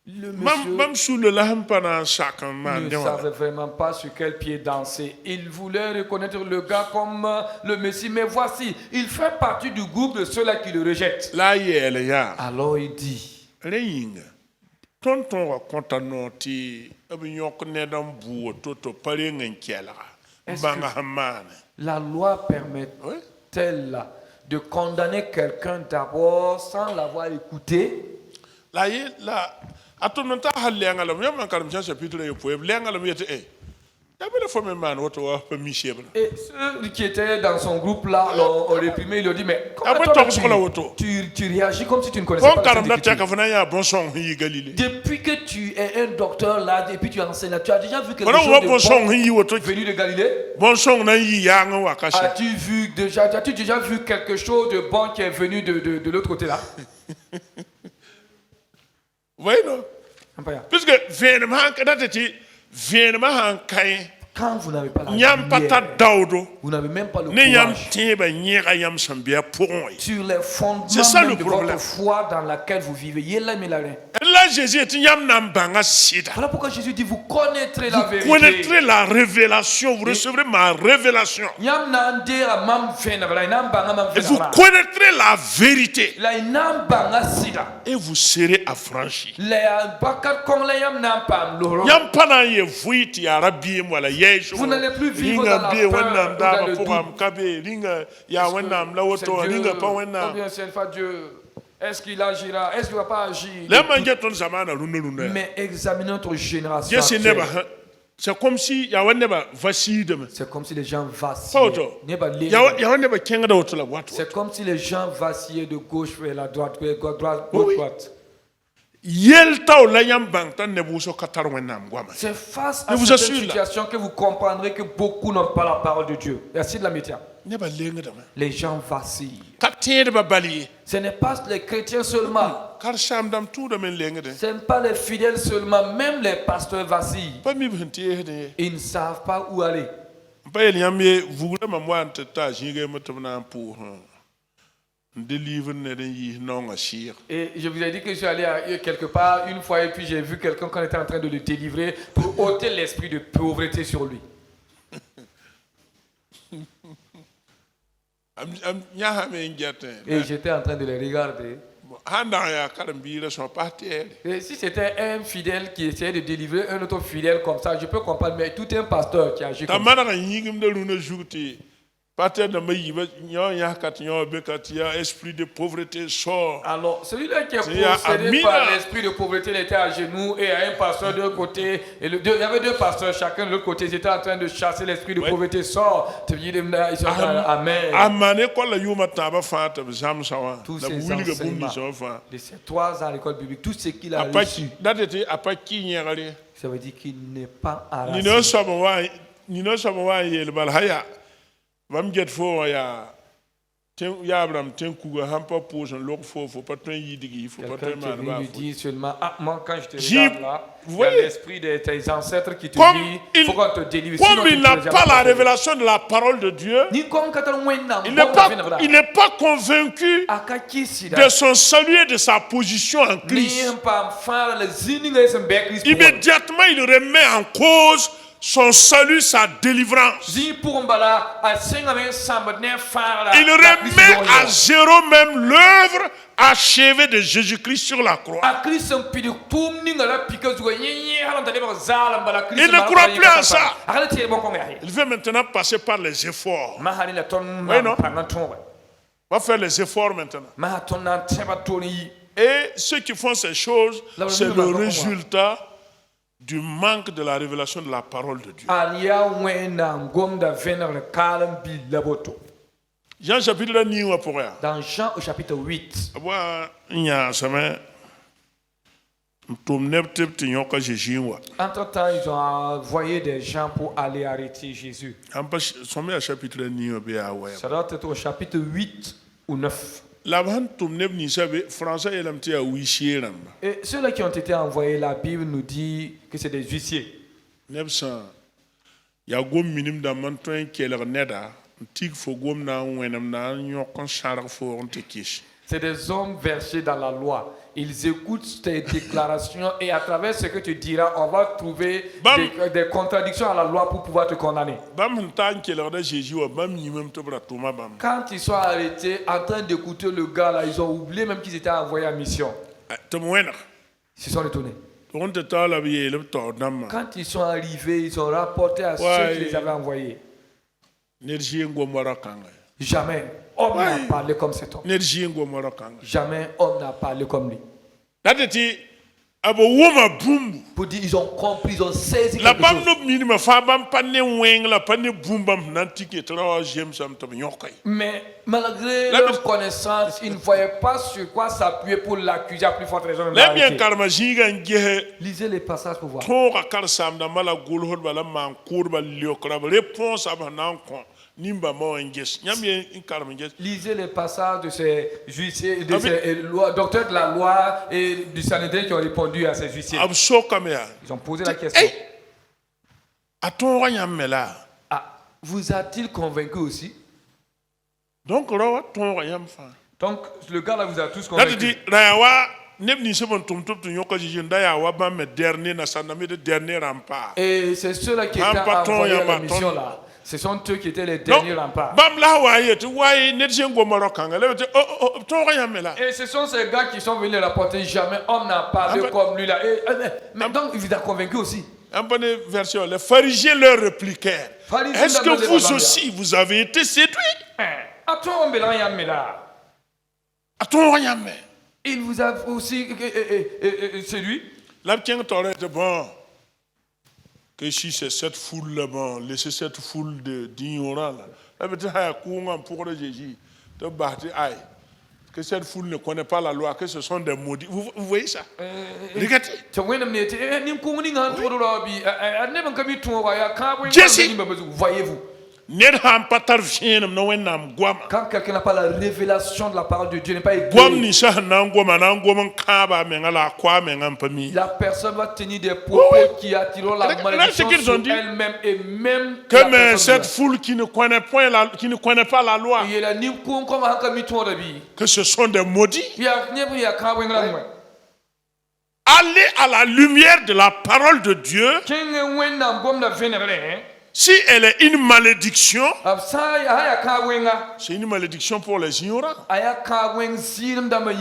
le monsieur Même sous le lampe pendant chacun man. ne savait vraiment pas sur quel pied danser. Il voulait reconnaître le gars comme le Messie, mais voici, il fait partie du groupe de ceux-là qui le rejettent. La yele ya. Alors il dit, Reyinga. Tonton wa kontanoti abinyok ne dan buo toto pare ngenkela. Est-ce Banga que- hamane. la loi Oui. permet-elle de condamner quelqu'un d'abord sans l'avoir écouté? La ye la atononta halenga la yam karam chapitre yo poe lenga la yete D'abord, faut même man auto pas michel. Et ceux qui étaient dans son groupe là l'ont réprimé, ils lui ont dit mais Après, comment tu as auto. tu réagis comme si tu ne connaissais Comme pas la karam Sainte da Écriture. tek fana ya bon son hi Galilée. Depuis que tu es un docteur là et puis tu enseignes là, tu as déjà vu quelque Voilà chose on de bon son bon hi auto. venu de Galilée? Bon son na yi ya nga wakashi. As-tu déjà vu quelque chose de bon qui est venu de l'autre côté là? Oui non. Puisque vénement kadati vénement han kai Quand vous n'avez pas la nyam pata lumière, daudo. vous n'avez même pas le Ne yam courage tiba nyega yam sambia pour. sur les fondements C'est ça même le de problème. votre foi dans laquelle vous vivez. Yéla milarin. La pourquoi Jésus est yam nambanga sida. Voilà pourquoi Jésus dit, vous connaîtrez la Vous vérité. connaîtrez la révélation, vous recevrez ma révélation. Nyam nande a mam vena, la inamba mam Et vous vena. connaîtrez la vérité. La inamba sida. Et vous serez affranchis. La bakat kong la yam nampam loro. Yam pana ye vuiti arabi wala yejo. Vous n'allez plus vivre Linga dans la bi peur wennam ou da dans le ba fogam kabe linga ya wennam la woto linga pa Ou wennam. bien c'est pas Dieu. Est-ce qu'il agira? Est-ce qu'il ne va pas agir? Le manje ton zamana luna. Mais examinons notre génération Yes actuelle. neba. C'est comme si ya wenneba vacide. C'est comme si les gens vacillaient. Photo. Ya wenneba kenga da woto la wat. C'est comme si les gens vacillaient de gauche vers la droite, droite. Oui. Yel taw la yam bangtan ne buso katar wennam gwama. C'est face à Je vous cette assure, là. situation que vous comprendrez que beaucoup n'ont pas la parole de Dieu. Merci de la métier. Neba lenga dama. Les gens vacillent. Kapten ba bali. Ce n'est pas les chrétiens seulement. Kar sham dam tout de men lenga de. Ce n'est pas les fidèles seulement. Même les pasteurs vacillent. Pas mi bhenti de. Ils ne savent pas où aller. Pa yel yam ye vugre ma mwante ta jinge matamna pour. Délivre ne yi non ashir. Et je vous ai dit que je suis allé quelque part une fois et puis j'ai vu quelqu'un qu'on était en train de le délivrer pour ôter l'esprit de pauvreté sur lui. Am nya me ngate. Et j'étais en train de le regarder. Handa ya karambira son partir. Et si c'était un fidèle qui essayait de délivrer un autre fidèle comme ça, je peux comprendre, mais tout un pasteur qui agit comme ça. Tamana yingim de luna jouti. Pater de mayi nyo ya kat nyo bekat ya esprit de pauvreté sort. Alors, celui-là qui est C'est à possédé Amina. par l'esprit de pauvreté, il était à genoux et à un pasteur de l'autre côté. Et il y avait deux pasteurs, chacun de l'autre côté. Ils étaient en train de chasser l'esprit de pauvreté. Sort. Ils sont Amen. Amane ko la yuma taba fata zam sawa. Tous La ces wili ga bumbi enseignements sawa. de ces 3 ans à l'école biblique, tout ce qu'il a reçu, Apaki datete apaki nyagale. ça veut dire qu'il n'est pas Ni no enraciné. sama wa yel bal haya. Vam get fo ya Abraham ten kuga hampa poson lok fo pas ton yidigi faut pas Quelqu'un ton qui man vient lui dire seulement, ah, moi quand je te J'ai- regarde là, vous il y a voyez, l'esprit de tes ancêtres qui te Comme dit, il, il faut qu'on te délivre. sinon comme tu il ne n'a pourras pas jamais la passer. révélation de la parole de Dieu, Ni kon katal wena, il bon n'est na pas, vina il n'est pas convaincu Akaki sida. de son salut et de sa position en Christ. Ni pa fara le zini nga yesen be Christ. Immédiatement, il remet en cause son salut, sa délivrance. Zi pour mbala a senga men samba ne fara. Il remet à zéro même l'œuvre achevée de Jésus-Christ sur la croix. a Christ en pidi tum ni nga la pika zuwa yenye halan tale ba zala mbala Christ. Il ne croit plus à ça. Akala tie bon ko ngai. Il veut maintenant passer par les efforts. Ma hani la ton Oui, non? ma ton. On va faire les efforts maintenant. Ma ton na teba toni. Et ceux qui font ces choses, Là, c'est nous, le nous, nous, résultat du manque de la révélation de la parole de Dieu. Alia wena ngomda vener le kalam bi laboto. Jean chapitre 9 pour rien. Dans Jean au chapitre 8. Aba nya sama tom neptep ti nyoka Jésus wa. Entre-temps, ils ont envoyé des gens pour aller arrêter Jésus. Ampa somme à chapitre 9 be awa. Ça doit être au chapitre 8 ou 9. La ban tom nep ni sabe français elam ti a wishiram. Et ceux-là qui ont été envoyés, la Bible nous dit que c'est des huissiers. Nepsa ya gom minim da man toin keler neda tik fo gom na wenam na nyokon sharak fo on te kish. C'est des hommes versés dans la loi. Ils écoutent tes déclarations et à travers ce que tu diras, on va trouver des contradictions à la loi pour pouvoir te condamner. Bam tan keler da Jésus wa bam yimem to bra toma bam. Quand ils sont arrêtés, en train d'écouter le gars là, ils ont oublié même qu'ils étaient envoyés en mission. Tom wena. Ils se sont retournés. On te tala bi le to dam. Quand ils sont arrivés, ils ont rapporté à Ouais. ceux qui les avaient envoyés. Nerji ngomara kanga. Jamais homme n'a Ouais. parlé comme cet homme. Nerji ngomara kanga. Jamais homme n'a parlé comme lui. Dateti abo woma bumbu. Pour dire, ils ont compris, ils ont saisi La quelque bam chose. no minima fa bam panne weng la panne bumbam nantike tra jem sam to nyokay. Mais malgré La leur Bible- connaissance, ils ne voyaient pas sur quoi s'appuyer pour l'accuser à plus forte raison. de La bien l'arrêter. karma jiga ngehe Lisez les passages pour voir. to ka kar sam da mala gul hol bala man kur bal liokra réponse aba nan ko nimba mo nges nyam ye in karma nges. Lisez les passages de ces huissiers, de Ah, mais- ces docteurs de la loi et du Sanhédrin qui ont répondu à ces huissiers. Ab so kamea. Ils ont posé la question. Hey! Aton wa nyam mela. Ah, vous a-t-il convaincu aussi? Donc rawa ton wa nyam fa. Donc, le gars là vous a tous Dateti convaincu. rawa dernier rempart. Et c'est ceux-là qui étaient Rampaton, envoyés à la Yamaton. mission là. Ce sont eux qui étaient les derniers remparts. Et ce sont ces gars qui sont venus rapporter jamais homme n'a parlé comme lui là. Mais donc il vous a convaincu aussi. Les pharisiens leur répliquèrent. Pharisiens Est-ce que dans le vous Babylone. aussi vous avez été séduits? Attends, mais là. Il vous a aussi séduit. L'abtien t'aurait été bon. Que si c'est cette foule-là, bon, laissez cette foule d'ignorants là. Là, peut-être pour le Jésus, de battre, aïe. Que cette foule ne connaît pas la loi, que ce sont des maudits. Vous voyez ça? Regardez. Voyez-vous? Quand quelqu'un n'a pas la révélation de la parole de Dieu, n'est pas éclairé, la personne va tenir des propos qui attireront la malédiction sur elle-même et même la Que mais personne cette foule qui ne connaît pas la loi, que ce sont des maudits. Allez à la lumière de la parole de Dieu. Si elle est une malédiction, c'est une malédiction pour les ignorants,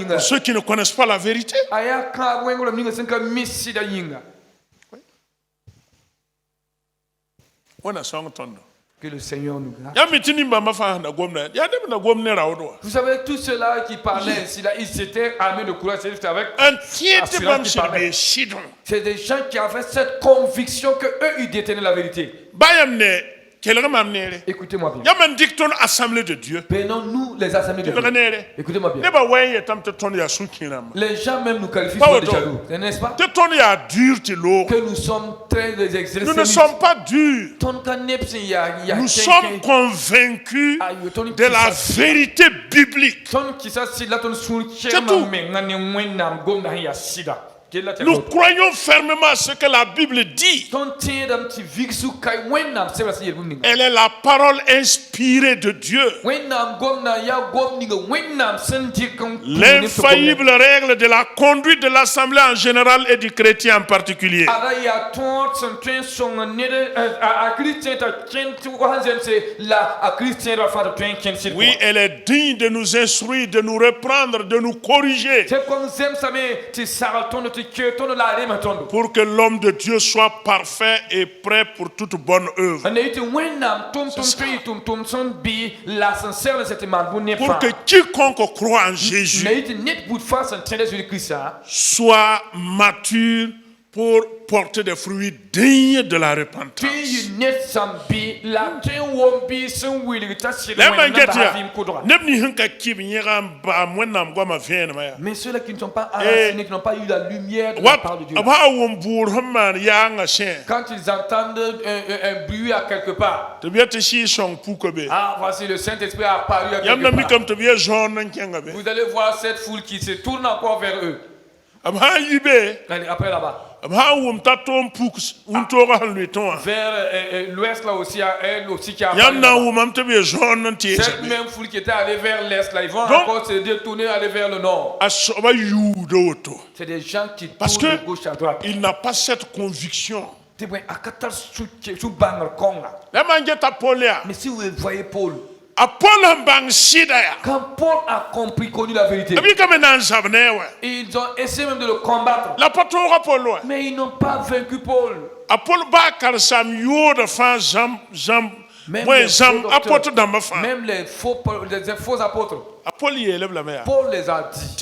pour ceux qui ne connaissent pas la vérité. Que le Seigneur nous garde. Vous savez, tous ceux-là qui parlaient ainsi, là, ils s'étaient armés de courage, c'est avec assurance qu'ils parlaient. C'est des gens qui avaient cette conviction que eux ils détenaient la vérité. Écoutez-moi bien. Assemblée de Dieu. Prenons-nous les assemblées de Dieu. Écoutez-moi bien. Les gens même nous qualifient souvent de jaloux, n'est-ce pas? Que nous sommes très exercés. Nous ne sommes pas durs. Nous sommes convaincus de la vérité biblique. Nous croyons fermement à ce que la Bible dit. Elle est la parole inspirée de Dieu. L'infaillible règle de la conduite de l'assemblée en général et du chrétien en particulier. Oui, elle est digne de nous instruire, de nous reprendre, de nous corriger. Pour que l'homme de Dieu soit parfait et prêt pour toute bonne œuvre. Pour que quiconque croit en Jésus soit mature pour porter des fruits dignes de la repentance. Mais ceux-là qui ne sont pas enracinés, qui n'ont pas eu la lumière de la parole de Dieu, quand ils entendent un bruit à quelque part, voici le Saint-Esprit apparu à quelque part. Vous allez voir cette foule qui se tourne encore vers eux. Allez, après là-bas. Vers l'ouest là aussi, elle aussi qui a apparu là-bas. Cette même foule qui était allée vers l'est là, ils vont encore se détourner, aller vers le nord. C'est des gens qui parce tournent de gauche à droite. qu'il n'a pas cette conviction. Mais si vous voyez Paul, quand Paul a compris, connu la vérité, ils ont essayé même de le combattre. Mais ils n'ont pas vaincu Paul. Même les faux apôtres, Paul les a dit.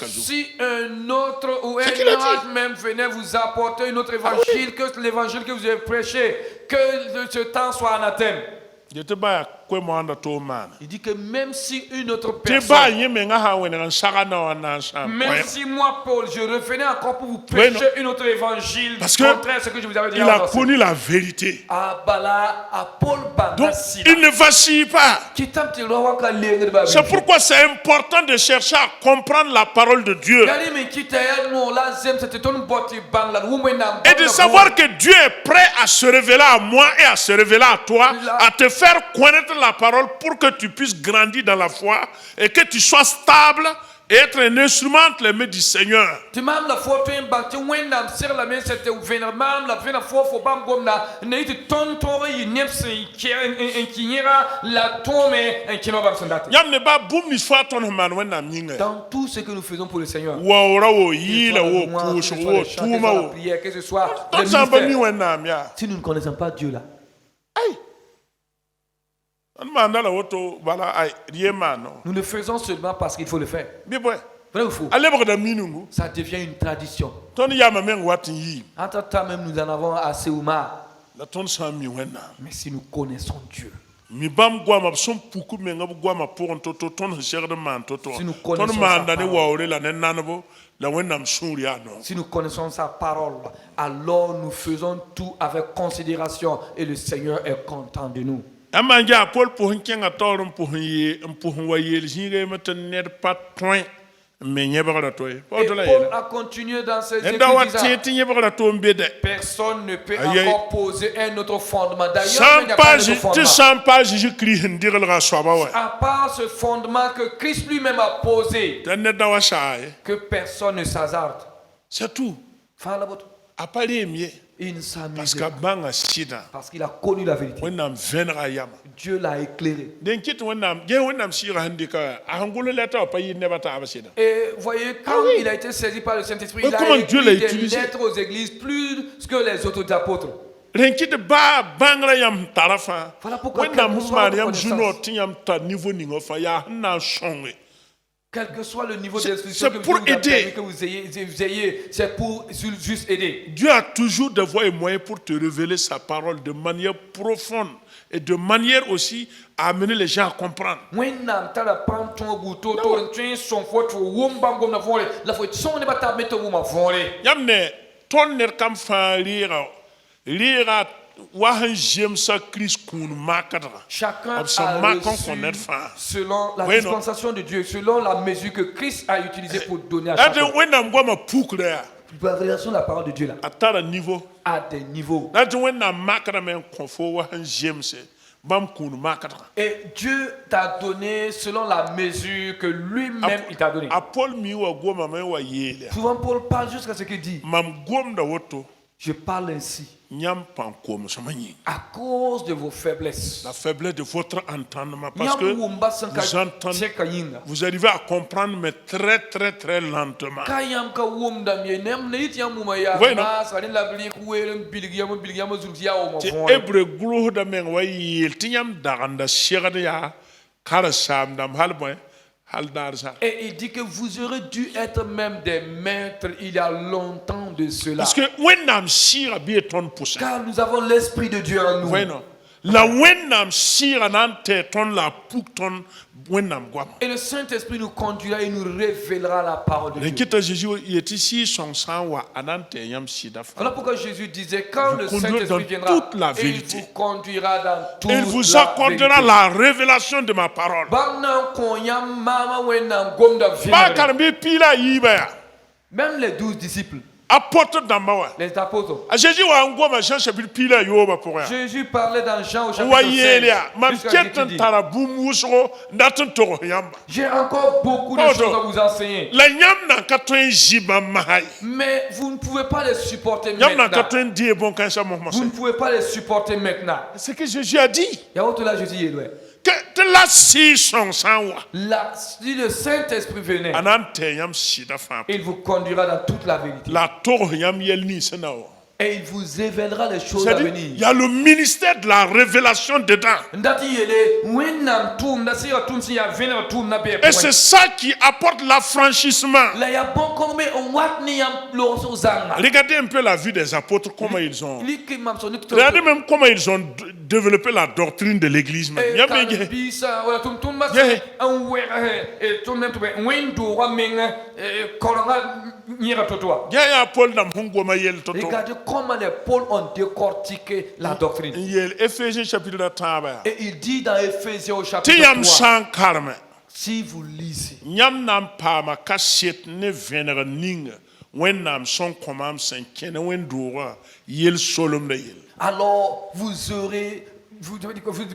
Si un autre ou un autre même venait vous apporter un autre évangile que l'évangile que vous avez prêché, que ce temps soit anathème. Il dit que même si une autre personne, même si moi Paul, je revenais encore pour vous prêcher une autre évangile contraire à ce que je vous avais dit. Il a connu la vérité. Donc il ne vacille pas. C'est pourquoi c'est important de chercher à comprendre la parole de Dieu. Et de savoir que Dieu est prêt à se révéler à moi et à se révéler à toi, à tes faire connaître la parole pour que tu puisses grandir dans la foi et que tu sois stable et être un instrument entre les mains du Seigneur. Tu m'as la photo en bas, tu vois la sur la main c'était ouvert, mam la vena fofo bam gom na, ne tu ton tori nepsi qui en kinyera la tome en kino bam sandata. Yam ne ba boum ni soit ton man when am yinga. Dans tout ce que nous faisons pour le Seigneur, Wa ora wo que yila wo ce push soit wo les chants, que ce soit tuma la wo. prière, que ce soit Don't le samba mi ministère. when am ya. Si nous ne connaissons pas Dieu là, An mandala woto bala ay riemano. nous le faisons seulement parce qu'il faut le faire. Bi boy. Vrai ou faux? Ale bokada minungu. Ça devient une tradition. Ton yama men watin yi. Entre temps même nous en avons assez ou marre. La ton sam mi when am. Mais si nous connaissons Dieu, Mi bam gwama som puku me ngab gwama pour toto ton cher de man toto. Si nous Ton connaissons manda sa ne parole. waore la ne nanabo la when am suria no. si nous connaissons sa parole, alors nous faisons tout avec considération et le Seigneur est content de nous. Amanja Paul pour hinkenga torum pour wayel jinge meten net patouin me nyebara toy. Et Paul Paul a continué dans ses écrits Enda wat disant, ti nyebara to mbede. personne ne peut Aïe, aïe. encore poser un autre fondement. D'ailleurs, il Sans n'y a pas page d'autre tu fondement. sans page Jésus-Christ ndirel ga swaba wa. À part ce fondement que Christ lui-même a posé, Dan ne dawa shaye. que personne ne s'hasarde. C'est tout. Fin la botte. Apale mieux Il ne parce s'amuse que pas. banga sida. Parce qu'il a connu la vérité. Wennam venra yama. Dieu l'a éclairé. Den kit wennam ge wennam sira handika a hangulu leta pa yi nebata abasida. Et voyez, quand oui. il a été saisi par le Saint-Esprit, Mais il comment a Dieu écrit l'a des utilisé? lettres aux églises plus que les autres apôtres. Renkit ba bangra yam tarafa. Voilà pourquoi Wennam quelle que soit Mariam votre juno connaissance, tinyam ta niveau ningo fa ya na shonge. quel que soit le niveau C'est- d'instruction c'est que pour Dieu vous a aider. permis que vous ayez, c'est pour juste aider. Dieu a toujours des voies et moyens pour te révéler sa parole de manière profonde et de manière aussi à amener les gens à comprendre. Wẽnnaam tara pãn tõogu to n tõe n sõng fo tɩ wʋm bãmb gomda võore la fo sõng nebã tab me tɩ wʋma võore. Yamne ton ner kam fa rira wahan jem sa Christ kun makadra. Chacun a Absolument qu'on reçu connaît fa. selon la Oui, non. dispensation de Dieu, selon la mesure que Christ a utilisée pour donner à Ade chacun. wennam goma pukre La révélation de la parole de Dieu là, atara niveau. à des niveaux. Ade wennam makadra men konfo wahan jem se bam kun makadra. Et Dieu t'a donné selon la mesure que lui-même il t'a donné. A Paul mi wa goma men wa yele. Souvent Paul parle jusqu'à ce qu'il dit, Mam gom da woto je parle ainsi nyam pan kom samanyi. à cause de vos faiblesses. La faiblesse de votre entendement parce que vous entendez, vous arrivez à comprendre mais très très très lentement. Oui, non. Ti ebre glo da men wa yel tinyam daganda shegada ya kala sam dam halboy hal dar sa. Et il dit que vous aurez dû être même des maîtres il y a longtemps de cela. Parce que wennam shira bi ton poussa. Car nous avons l'Esprit de Dieu en nous. Oui non. La wennam shira nante ton la puk ton wennam gwam. Et le Saint-Esprit nous conduira et nous révélera la parole de Le Dieu. kita Jésus il est ici son sang wa anante yam sida fa. Voilà pourquoi Jésus disait, quand Vous le conduira Saint-Esprit dans viendra, toute la il vérité. vous conduira dans toute Il vous la accordera vérité. la révélation de ma parole. Bamna konyam mama wenam gomda Ba viendra. karbe pila yiba ya. Même les 12 disciples, Apôtre d'Ambawa. les apôtres. A Jésus wa ngoma Jean chapitre pila yoba pour ya. Jésus parlait dans Jean au chapitre Wa 16. yelia man jusqu'à ce qu'il ketan dit, tarabu musro ndatin toro yamba. j'ai encore beaucoup de Oh, choses non. à vous enseigner. La nyam na katwen jiba mahai. Mais vous ne pouvez pas les supporter Nyam na maintenant. katwen die bon kan sa mo Vous ne pouvez pas les supporter maintenant. C'est ce que Jésus a dit. Il y a autre là, Jésus est loin. Que de la si son sang wa. Là, si le Saint-Esprit venait, Anante yam sida fa. il vous conduira dans toute la vérité. La toro yam yelni senao. Et il vous révélera les choses à C'est-à-dire, il venir. y a le ministère de la révélation dedans. Ndati yele, wenam tum, nasi ya tum si ya vena tum na be Et c'est ça qui apporte l'affranchissement. la ya bon comme on wat ni yam lo so zanga. Regardez un peu la vie des apôtres, comment ils ont. Liki mam so nik to. Regardez même comment ils ont développé la doctrine de l'église. Même. E kan bisa wala tum tum mas Yeah. an we e tum nem to be wendo wa menga koronga nyira to to. Il y a Paul dans Hungoma Yel Toto. Regardez comment les pôles ont décortiqué la doctrine. Yel Ephésiens chapitre 3. Et il dit dans Éphésiens au chapitre Tiam 3, sans karme. si vous lisez, Nyam nam pa ma kaset ne venere ning. When nam son commam sen kene wen dora. Yel solom de yel. alors vous aurez vous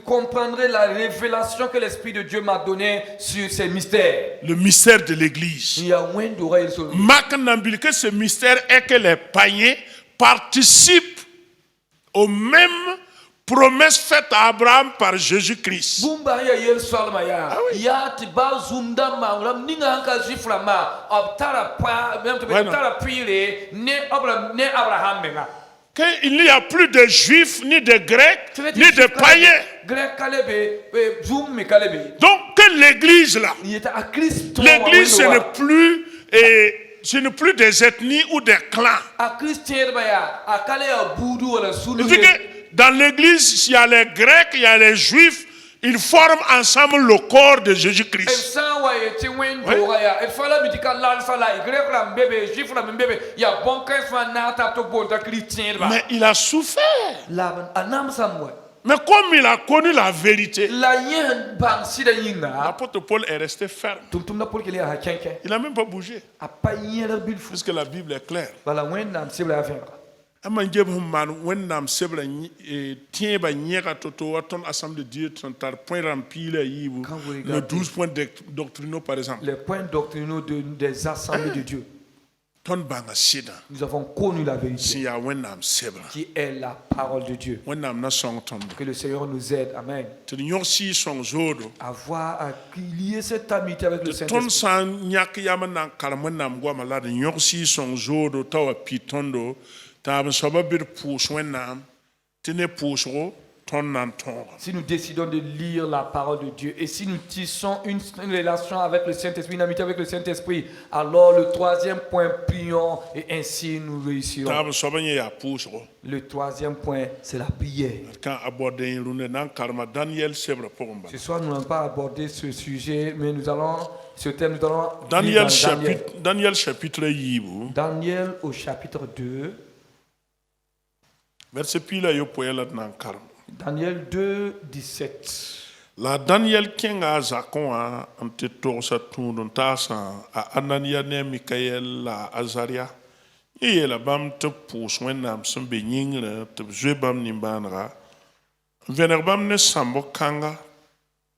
comprendrez la révélation que l'Esprit de Dieu m'a donnée sur ces mystères. Le mystère de l'église. Il y a moins d'oreilles sur lui. Marc n'ambile que ce mystère est que les païens participent aux mêmes promesses faites à Abraham par Jésus-Christ. Bumba ya yel swalma ya. Ya ti ba zumda ma ram ninga hanka zifra ma obtara pa même te obtara pile ne Abraham menga. Qu'il n'y a plus de juifs, ni de grecs, ni de païens. Donc que l'église là, l'église ce n'est plus des ethnies ou des clans. Il dit que dans l'église, il y a les grecs, il y a les juifs, ils forment ensemble le corps de Jésus-Christ. Mais il a souffert. Mais comme il a connu la vérité, l'apôtre Paul est resté ferme. Il n'a même pas bougé. Puisque la Bible est claire. Le 12 points doctrinaux par exemple. Les points doctrinaux des assemblées de Dieu. Nous avons connu la vérité qui est la parole de Dieu. Que le Seigneur nous aide. Amen. À voir, à lier cette amitié avec le Saint-Esprit. Si nous décidons de lire la parole de Dieu et si nous tissons une relation avec le Saint-Esprit, une amitié avec le Saint-Esprit, alors le troisième point, prions et ainsi nous réussirons. Le troisième point, c'est la prière. Ce soir, nous n'allons pas aborder ce sujet, mais nous allons, ce thème, nous allons Daniel chapitre 2. Daniel au chapitre 2. Verset pila yo poela nan karma. Daniel 2, 17. La Daniel kenga zakon a ante torsa tundon tasa a Anania ne Mikael la Azaria. Ye la bam te pous wenam sembe nyingre te zwe bam nimbanra. Vener bam ne sambo kanga.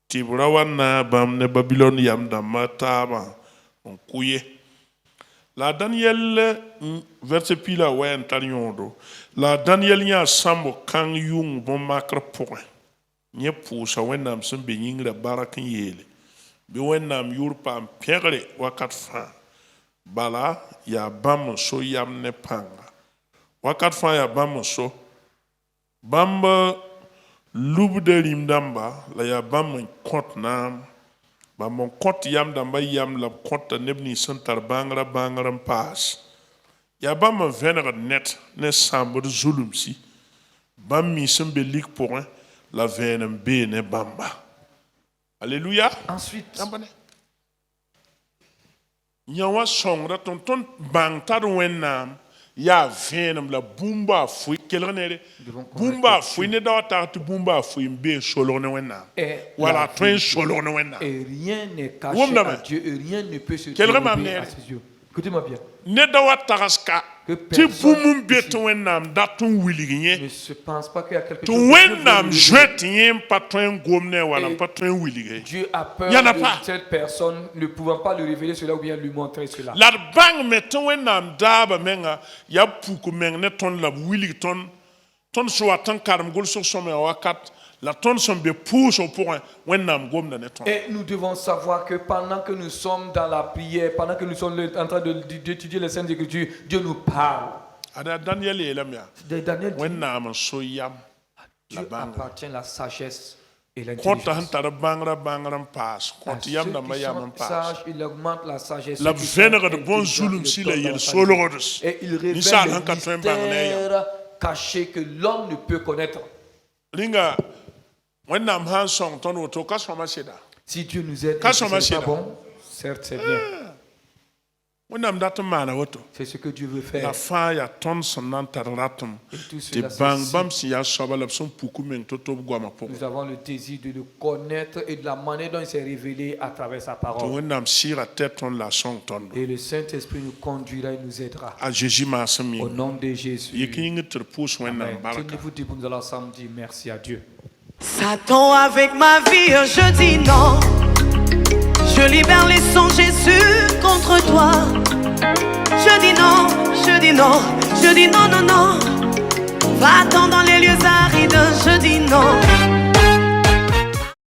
Tibrawana bam ne Babylon yam da mataba on kuye. La Daniel verset pila wen tanyondo. La Daniel nya sambo kang yung bon makra point. Nye pousa wenam sen benying la barakin yele. Be wenam yur pam pegre wakat fa. Bala ya bam so yam ne panga. Wakat fa ya bam so. Bamba lub de limdamba la ya bam kont nam. Bam kont yam damba yam la kont nebni sentar bangra bangram pass. Ya bam vener net ne sambo de zulumsi. Bam mi sembe lik pour la venem be ne bamba. Alléluia. Ensuite, Nyawa songra ton bang tar wenam ya venem la bumba fui kelrenere bumba fui ne dawata tu bumba fui be solo ne wenam. Voilà train solo ne wenam. Et rien n'est caché à Dieu et rien ne peut se dérober à ses yeux. Écoutez-moi bien. Ne dawata raska ti bumum beto wenam datun wiligné. Ne se pense pas qu'il y a quelque Tu chose wenam jetien patron gomne wala patron wiligé. Dieu a peur de cette personne ne pouvant pas lui révéler cela ou bien lui montrer cela. La bang meton wenam daba menga ya puku meng ne ton la wilig ton so atan karam gol so some wakat la ton son be pousse au point wenam gomne ne ton. Et nous devons savoir que pendant que nous sommes dans la prière, pendant que nous sommes en train d'étudier les Saintes Écritures, Dieu nous parle. Ada Daniel elamia. Daniel dit, wenam so yam la Dieu bang. appartient la sagesse et Konta l'intelligence. hantara bangram pass. À Konta ceux yam da qui mayam sont pass. sages, il augmente la sagesse. La Ceux qui sont vénère de bon intelligents, zulum il si donne la la yel sagesse. solorodus. Et il révèle Nissan les hankatren bangne. mystères cachés que l'homme ne peut connaître. Linga wenam han song ton woto kasoma seda. Si Dieu nous aide, Quand et si on va c'est pas chez bon, certes c'est bien. Wenam dat mana woto. C'est ce que Dieu veut La faire. fa ya ton sonan tarratum. Et tout Te cela, bang c'est bam si si ya sobala son puku men toto gwama po. nous avons le désir de le connaître et de la manière dont il s'est révélé à travers sa To parole. wenam sira tête ton la song ton. Et le Saint-Esprit nous conduira et nous aidera. A Jésus ma sami. Au nom de Jésus. Yekin ter pousse wenam Amen. baraka. Tenez-vous debout, nous allons ensemble dire merci à Dieu. Satan avec ma vie, je dis non. Je libère les sons Jésus contre toi. Je dis non, je dis non, je dis non, non, non. Va-t'en dans les lieux arides, je dis non.